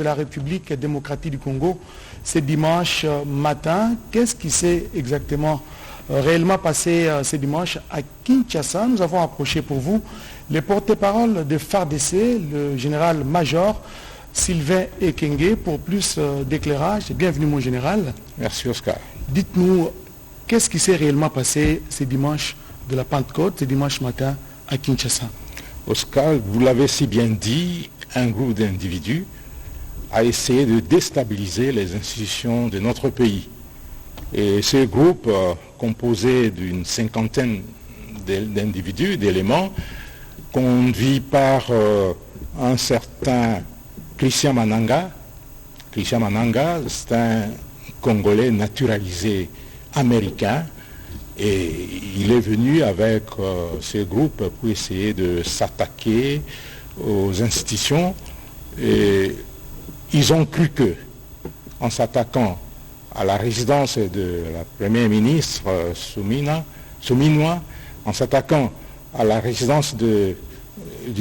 de la République démocratique du Congo ce dimanche matin. Qu'est-ce qui s'est exactement réellement passé ce dimanche à Kinshasa? Nous avons approché pour vous le porte-parole de FARDC, le général-major Sylvain Ekenge, pour plus d'éclairage. Bienvenue mon général. Merci Oscar. Dites-nous, qu'est-ce qui s'est réellement passé ce dimanche de la Pentecôte, ce dimanche matin à Kinshasa? Oscar, vous l'avez si bien dit, un groupe d'individus a essayé de déstabiliser les institutions de notre pays. Et ce groupe, composé d'une cinquantaine d'individus, d'éléments, conduit par un certain Christian Mananga. Christian Mananga, c'est un Congolais naturalisé américain, et il est venu avec ce groupe pour essayer de s'attaquer aux institutions. Et ils ont cru que, en s'attaquant à la résidence de la première ministre Souminois, en s'attaquant à la résidence du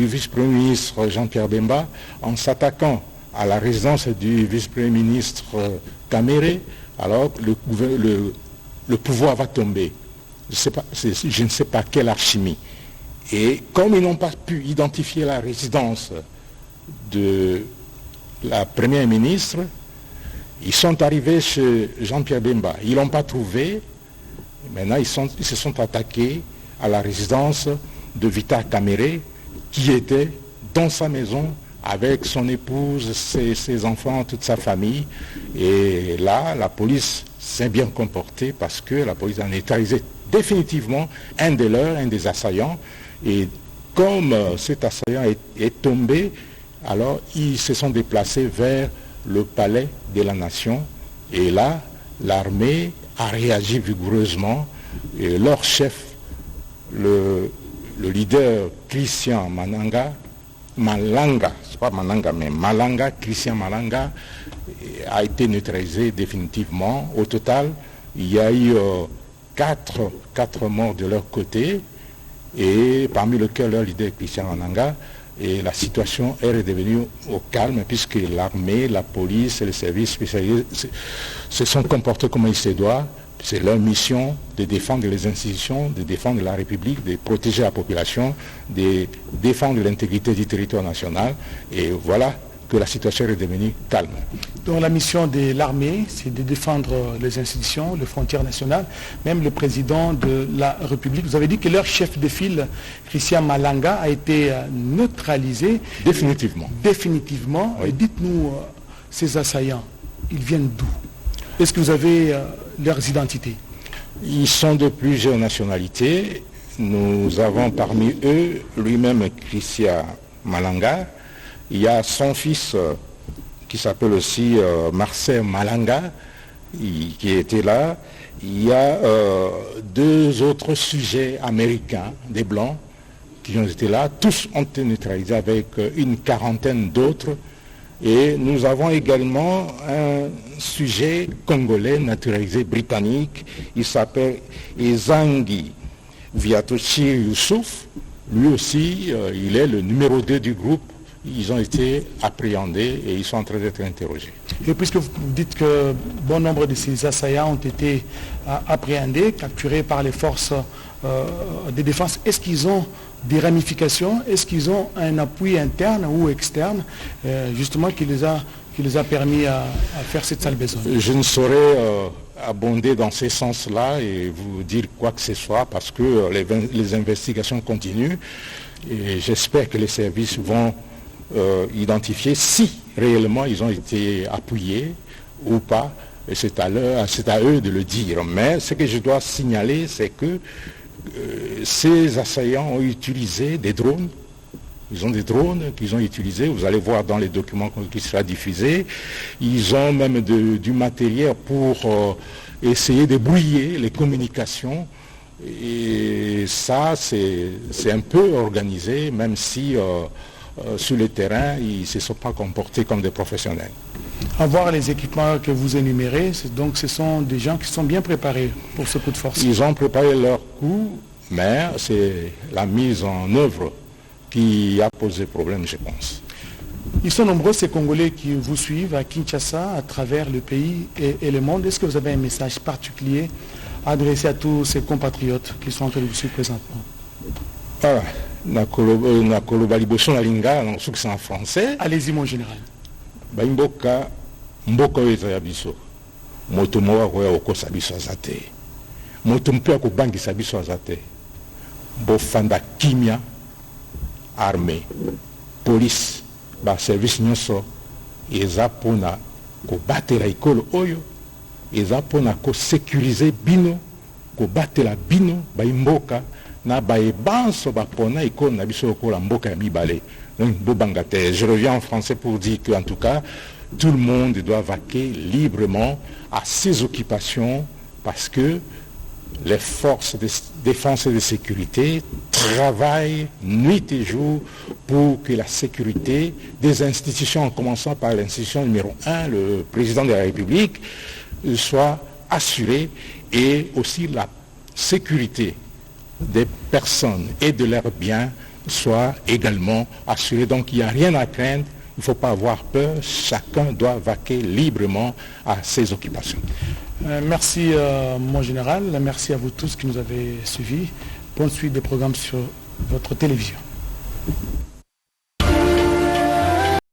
vice-premier ministre Jean-Pierre Bemba, en s'attaquant à la résidence du vice-premier ministre Kamere, alors le pouvoir va tomber. Je ne sais pas quelle alchimie. Et comme ils n'ont pas pu identifier la résidence de la première ministre, ils sont arrivés chez Jean-Pierre Bemba. Ils ne l'ont pas trouvé. Maintenant, ils se sont attaqués à la résidence de Vital Kamere, qui était dans sa maison avec son épouse, ses enfants, toute sa famille. Et là, la police s'est bien comportée parce que la police a neutralisé définitivement un des leurs, un des assaillants. Et comme cet assaillant est tombé, alors ils se sont déplacés vers le palais de la nation. Et là, l'armée a réagi vigoureusement. Et leur chef, le leader Christian Malanga, c'est pas Malanga, mais Malanga, Christian Malanga, a été neutralisé définitivement. Au total, il y a eu quatre morts de leur côté, et parmi lesquels leur leader Christian Malanga. Et la situation est redevenue au calme puisque l'armée, la police et les services spécialisés se sont comportés comme il se doit. C'est leur mission de défendre les institutions, de défendre la République, de protéger la population, de défendre l'intégrité du territoire national. Et voilà que la situation est redevenue calme. Donc la mission de l'armée, c'est de défendre les institutions, les frontières nationales, même le président de la République. Vous avez dit que leur chef de file, Christian Malanga, a été neutralisé. Définitivement. Définitivement. Oui. Et dites-nous, ces assaillants, ils viennent d'où? Est-ce que vous avez leurs identités? Ils sont de plusieurs nationalités. Nous avons parmi eux lui-même Christian Malanga. Il y a son fils qui s'appelle aussi Marcel Malanga, qui était là. Il y a deux autres sujets américains, des Blancs, qui ont été là. Tous ont été neutralisés avec une quarantaine d'autres. Et nous avons également un sujet congolais naturalisé britannique. Il s'appelle Ezangi Viatochi Youssouf. Lui aussi, il est le numéro 2 du groupe. Ils ont été appréhendés et ils sont en train d'être interrogés. Et puisque vous dites que bon nombre de ces assaillants ont été appréhendés, capturés par les forces de défense, est-ce qu'ils ont des ramifications? Est-ce qu'ils ont un appui interne ou externe, justement, qui les a permis à faire cette sale besogne? Je ne saurais abonder dans ces sens-là et vous dire quoi que ce soit parce que les investigations continuent et j'espère que les services vont identifier si réellement ils ont été appuyés ou pas. Et c'est à eux de le dire. Mais ce que je dois signaler, c'est que ces assaillants ont utilisé des drones. Ils ont des drones qu'ils ont utilisés. Vous allez voir dans les documents qui sera diffusé. Ils ont même du matériel pour essayer de brouiller les communications. Et ça, c'est un peu organisé, même si sur le terrain, ils ne se sont pas comportés comme des professionnels. À voir les équipements que vous énumérez, donc ce sont des gens qui sont bien préparés pour ce coup de force. Ils ont préparé leur coup, mais c'est la mise en œuvre qui a posé problème, je pense. Ils sont nombreux ces Congolais qui vous suivent à Kinshasa, à travers le pays et le monde. Est-ce que vous avez un message particulier adressé à tous ces compatriotes qui sont en train de vous suivre présentement? Ah, nakoloba liboso na linga na soki c'est en français. Allez-y mon général. Ba mboka oyo eza ya biso. Moto moko akoya kokosa biso aza te. Moto mpe akobangisa biso aza te. Bofanda kimia, armée, police, ba service nyonso eza mpona kobatela ekolo oyo, eza mpona kosécuriser bino, kobatela bino baimboka na baebanso bapona ekolo na biso okola mboka ya mibale. Donc bobanga te. Je reviens en français pour dire que en tout cas tout le monde doit vaquer librement à ses occupations parce que les forces de défense et de sécurité travaillent nuit et jour pour que la sécurité des institutions, en commençant par l'institution numéro 1, le président de la République, soit assurée, et aussi la sécurité des personnes et de leurs biens soit également assurée. Donc il n'y a rien à craindre, il ne faut pas avoir peur, chacun doit vaquer librement à ses occupations. Merci mon général, merci à vous tous qui nous avez suivis. Bonne suite des programmes sur votre télévision.